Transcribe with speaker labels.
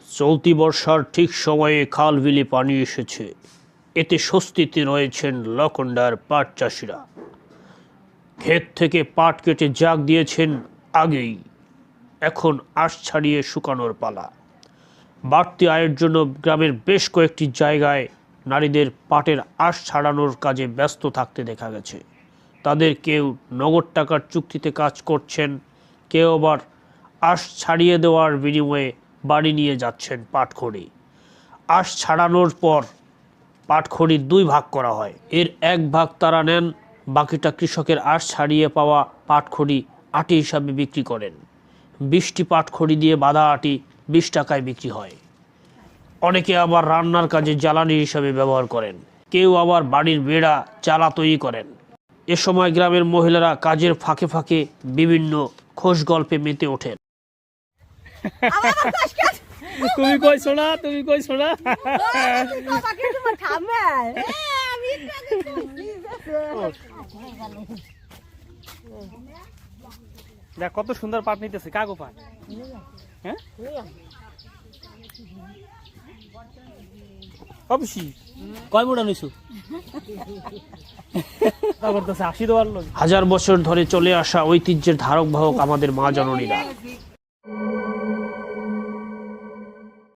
Speaker 1: চলতি বর্ষার ঠিক সময়ে খাল বিলে পানি এসেছে। এতে স্বস্তিতে রয়েছেন লকন্ডার পাট চাষিরা। ক্ষেত থেকে পাট কেটে জাগ দিয়েছেন আগেই, এখন আঁশ ছাড়িয়ে শুকানোর পালা। বাড়তি আয়ের জন্য গ্রামের বেশ কয়েকটি জায়গায় নারীদের পাটের আঁশ ছাড়ানোর কাজে ব্যস্ত থাকতে দেখা গেছে। তাদের কেউ নগদ টাকার চুক্তিতে কাজ করছেন, কেউ আবার আঁশ ছাড়িয়ে দেওয়ার বিনিময়ে বাড়ি নিয়ে যাচ্ছেন পাটখড়ি। আঁশ ছাড়ানোর পর পাটখড়ি দুই ভাগ করা হয়। এর এক ভাগ তারা নেন, বাকিটা কৃষকের আঁশ ছাড়িয়ে পাওয়া পাটখড়ি আটি হিসাবে বিক্রি করেন। 20টি পাটখড়ি দিয়ে বাঁধা আটি 20 টাকায় বিক্রি হয়। অনেকে আবার রান্নার কাজে জ্বালানি হিসাবে ব্যবহার করেন, কেউ আবার বাড়ির বেড়া চালা তৈরি করেন। এ সময় গ্রামের মহিলারা কাজের ফাঁকে ফাঁকে বিভিন্ন খোশ গল্পে মেতে ওঠেন।
Speaker 2: তুমি কইছো না, তুমি কইছো না। দেখ কত সুন্দর পাট নিতেছে, কাগো পাট। হ্যাঁ অবশ্যই কয় মোটা নিছো?
Speaker 1: হাজার বছর ধরে চলে আসা ঐতিহ্যের ধারক বাহক আমাদের মা জননীরা।